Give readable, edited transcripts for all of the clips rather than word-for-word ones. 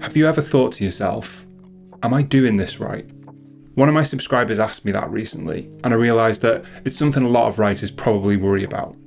Have you ever thought to yourself, am I doing this right? One of my subscribers asked me that recently, and I realised that it's something a lot of writers probably worry about.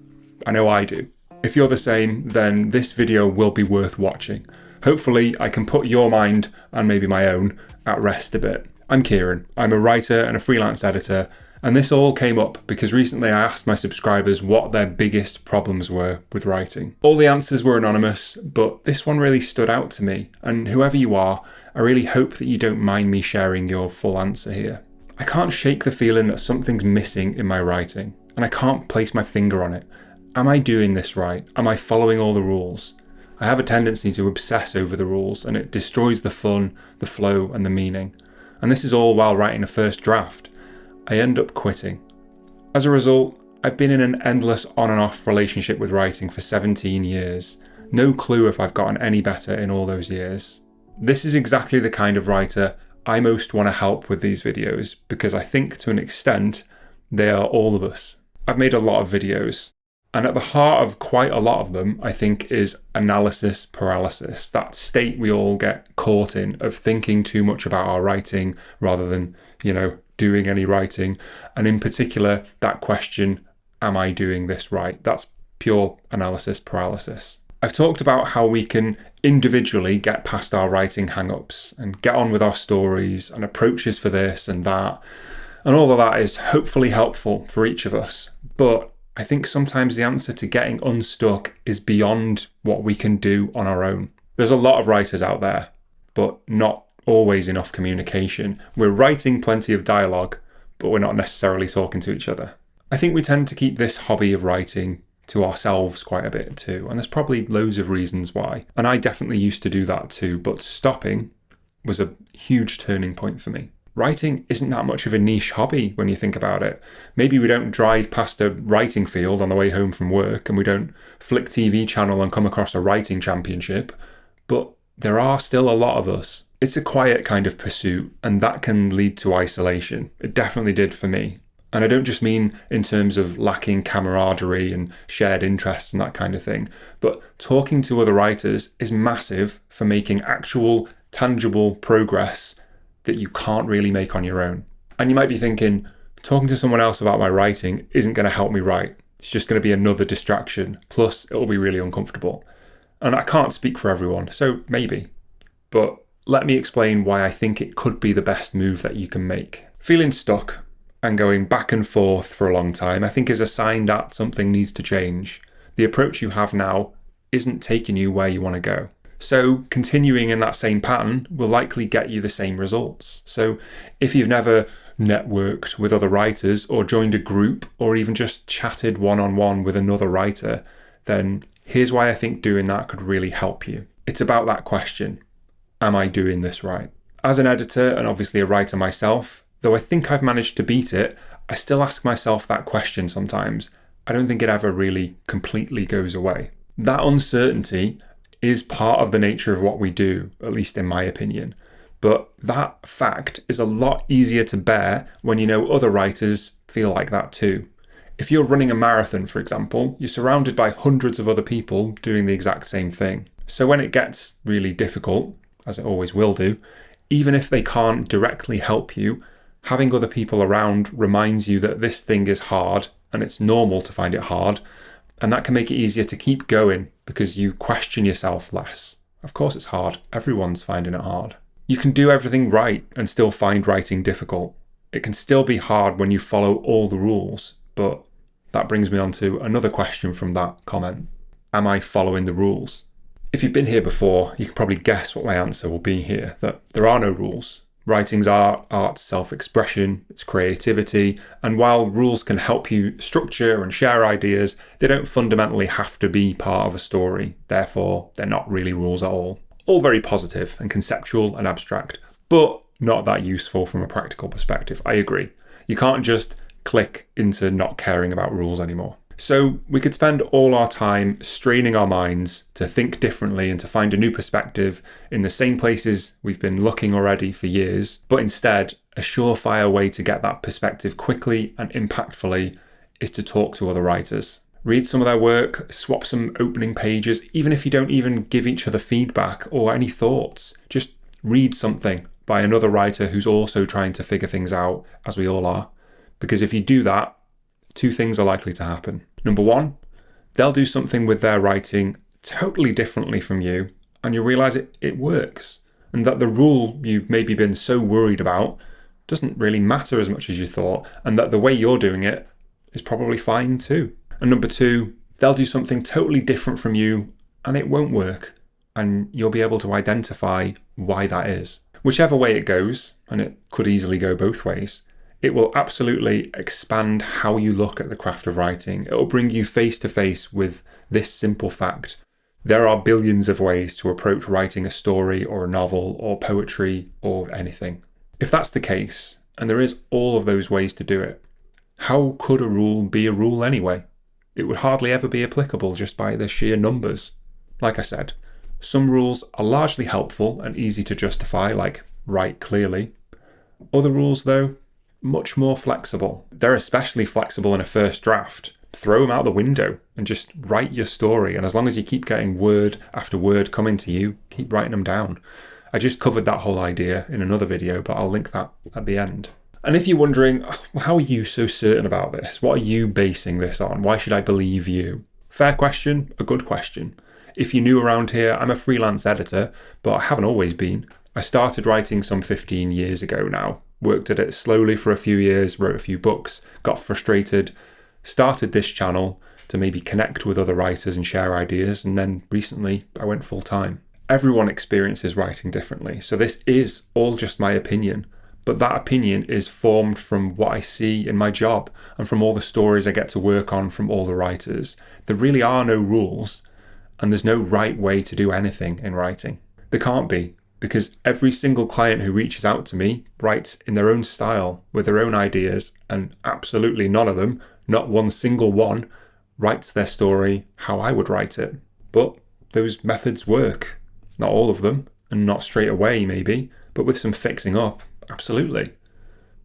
I know I do. If you're the same, then this video will be worth watching. Hopefully I can put your mind, and maybe my own, at rest a bit. I'm Kieran. I'm a writer and a freelance editor, and this all came up because recently I asked my subscribers what their biggest problems were with writing. All the answers were anonymous, but this one really stood out to me, and whoever you are, I really hope that you don't mind me sharing your full answer here. I can't shake the feeling that something's missing in my writing, and I can't place my finger on it. Am I doing this right? Am I following all the rules? I have a tendency to obsess over the rules, and it destroys the fun, the flow, and the meaning. And this is all while writing a first draft. I end up quitting. As a result, I've been in an endless on and off relationship with writing for 17 years. No clue if I've gotten any better in all those years. This is exactly the kind of writer I most want to help with these videos, because I think to an extent, they are all of us. I've made a lot of videos, and at the heart of quite a lot of them, I think, is analysis paralysis, that state we all get caught in of thinking too much about our writing rather than, doing any writing. And in particular, that question, am I doing this right? That's pure analysis paralysis. I've talked about how we can individually get past our writing hang-ups and get on with our stories and approaches for this and that. And all of that is hopefully helpful for each of us. But I think sometimes the answer to getting unstuck is beyond what we can do on our own. There's a lot of writers out there, but not always enough communication. We're writing plenty of dialogue, but we're not necessarily talking to each other. I think we tend to keep this hobby of writing to ourselves quite a bit too, and there's probably loads of reasons why. And I definitely used to do that too, but stopping was a huge turning point for me. Writing isn't that much of a niche hobby when you think about it. Maybe we don't drive past a writing field on the way home from work, and we don't flick TV channel and come across a writing championship, but there are still a lot of us. It's a quiet kind of pursuit, and that can lead to isolation. It definitely did for me. And I don't just mean in terms of lacking camaraderie and shared interests and that kind of thing, but talking to other writers is massive for making actual, tangible progress that you can't really make on your own. And you might be thinking, talking to someone else about my writing isn't going to help me write. It's just going to be another distraction. Plus, it'll be really uncomfortable. And I can't speak for everyone, so maybe. But let me explain why I think it could be the best move that you can make. Feeling stuck and going back and forth for a long time, I think, is a sign that something needs to change. The approach you have now isn't taking you where you want to go. So continuing in that same pattern will likely get you the same results. So if you've never networked with other writers or joined a group or even just chatted one-on-one with another writer, then here's why I think doing that could really help you. It's about that question. Am I doing this right? As an editor and obviously a writer myself, though I think I've managed to beat it, I still ask myself that question sometimes. I don't think it ever really completely goes away. That uncertainty is part of the nature of what we do, at least in my opinion. But that fact is a lot easier to bear when you know other writers feel like that too. If you're running a marathon, for example, you're surrounded by hundreds of other people doing the exact same thing. So when it gets really difficult, as it always will do, even if they can't directly help you, having other people around reminds you that this thing is hard and it's normal to find it hard, and that can make it easier to keep going because you question yourself less. Of course it's hard. Everyone's finding it hard. You can do everything right and still find writing difficult. It can still be hard when you follow all the rules, but that brings me on to another question from that comment. Am I following the rules? If you've been here before, you can probably guess what my answer will be here, that there are no rules. Writing's art, art's self-expression, it's creativity, and while rules can help you structure and share ideas, they don't fundamentally have to be part of a story. Therefore, they're not really rules at all. All very positive and conceptual and abstract, but not that useful from a practical perspective. I agree. You can't just click into not caring about rules anymore. So we could spend all our time straining our minds to think differently and to find a new perspective in the same places we've been looking already for years, but instead, a surefire way to get that perspective quickly and impactfully is to talk to other writers. Read some of their work, swap some opening pages, even if you don't even give each other feedback or any thoughts. Just read something by another writer who's also trying to figure things out, as we all are. Because if you do that, two things are likely to happen. Number one, they'll do something with their writing totally differently from you, and you'll realize it works, and that the rule you've maybe been so worried about doesn't really matter as much as you thought, and that the way you're doing it is probably fine too. And number two, they'll do something totally different from you and it won't work, and you'll be able to identify why that is. Whichever way it goes, and it could easily go both ways, it will absolutely expand how you look at the craft of writing. It will bring you face to face with this simple fact. There are billions of ways to approach writing a story or a novel or poetry or anything. If that's the case, and there is all of those ways to do it, how could a rule be a rule anyway? It would hardly ever be applicable just by the sheer numbers. Like I said, some rules are largely helpful and easy to justify, like write clearly. Other rules, though, much more flexible. They're especially flexible in a first draft. Throw them out the window and just write your story. And as long as you keep getting word after word coming to you, keep writing them down. I just covered that whole idea in another video, but I'll link that at the end. And if you're wondering, how are you so certain about this? What are you basing this on? Why should I believe you? Fair question, a good question. If you're new around here, I'm a freelance editor, but I haven't always been. I started writing some 15 years ago now. Worked at it slowly for a few years, wrote a few books, got frustrated, started this channel to maybe connect with other writers and share ideas, and then recently I went full time. Everyone experiences writing differently, so this is all just my opinion, but that opinion is formed from what I see in my job and from all the stories I get to work on from all the writers. There really are no rules, and there's no right way to do anything in writing. There can't be, because every single client who reaches out to me writes in their own style, with their own ideas, and absolutely none of them, not one single one, writes their story how I would write it. But those methods work. Not all of them, and not straight away maybe, but with some fixing up, absolutely.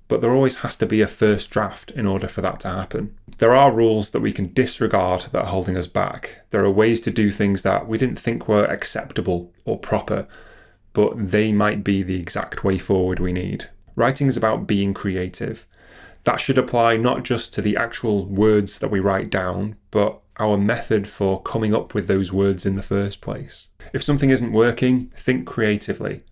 But there always has to be a first draft in order for that to happen. There are rules that we can disregard that are holding us back. There are ways to do things that we didn't think were acceptable or proper, but they might be the exact way forward we need. Writing is about being creative. That should apply not just to the actual words that we write down, but our method for coming up with those words in the first place. If something isn't working, think creatively.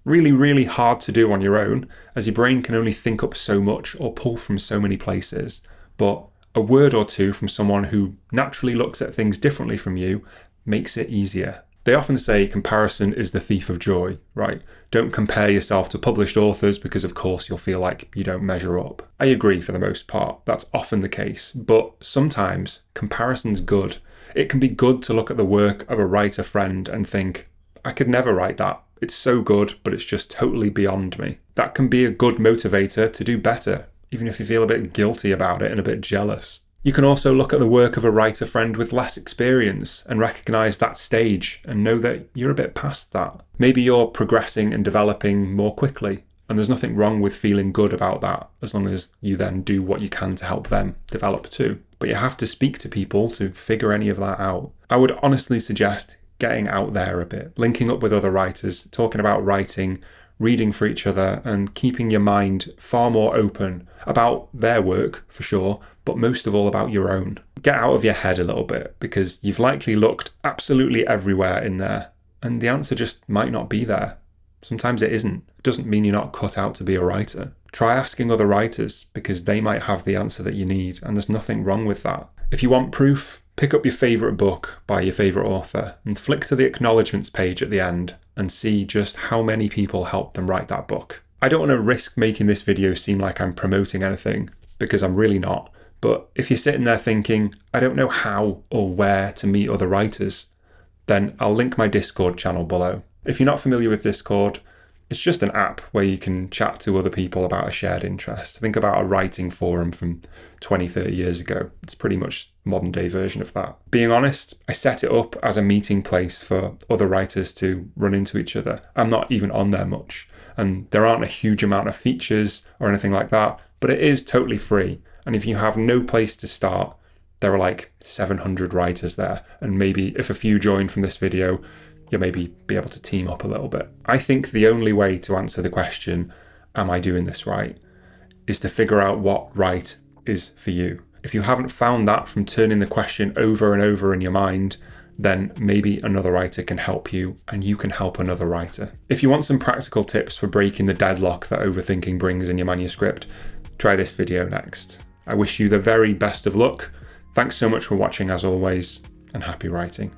Really, really hard to do on your own, as your brain can only think up so much or pull from so many places. But a word or two from someone who naturally looks at things differently from you makes it easier. They often say comparison is the thief of joy, right? Don't compare yourself to published authors because of course you'll feel like you don't measure up. I agree for the most part, that's often the case, but sometimes comparison's good. It can be good to look at the work of a writer friend and think, I could never write that. It's so good, but it's just totally beyond me. That can be a good motivator to do better, even if you feel a bit guilty about it and a bit jealous. You can also look at the work of a writer friend with less experience and recognise that stage and know that you're a bit past that. Maybe you're progressing and developing more quickly, and there's nothing wrong with feeling good about that, as long as you then do what you can to help them develop too. But you have to speak to people to figure any of that out. I would honestly suggest getting out there a bit, linking up with other writers, talking about writing, reading for each other, and keeping your mind far more open about their work, for sure, but most of all about your own. Get out of your head a little bit, because you've likely looked absolutely everywhere in there, and the answer just might not be there. Sometimes it isn't. It doesn't mean you're not cut out to be a writer. Try asking other writers, because they might have the answer that you need, and there's nothing wrong with that. If you want proof, pick up your favourite book by your favourite author and flick to the acknowledgements page at the end and see just how many people helped them write that book. I don't want to risk making this video seem like I'm promoting anything, because I'm really not. But if you're sitting there thinking, I don't know how or where to meet other writers, then I'll link my Discord channel below. If you're not familiar with Discord, it's just an app where you can chat to other people about a shared interest. Think about a writing forum from 20, 30 years ago. It's pretty much a modern day version of that. Being honest, I set it up as a meeting place for other writers to run into each other. I'm not even on there much, and there aren't a huge amount of features or anything like that, but it is totally free. And if you have no place to start, There are like 700 writers there, and maybe if a few join from this video, you'll maybe be able to team up a little bit. I think the only way to answer the question, am I doing this right, is to figure out what right is for you. If you haven't found that from turning the question over and over in your mind, then maybe another writer can help you and you can help another writer. If you want some practical tips for breaking the deadlock that overthinking brings in your manuscript, try this video next. I wish you the very best of luck. Thanks so much for watching as always, and happy writing.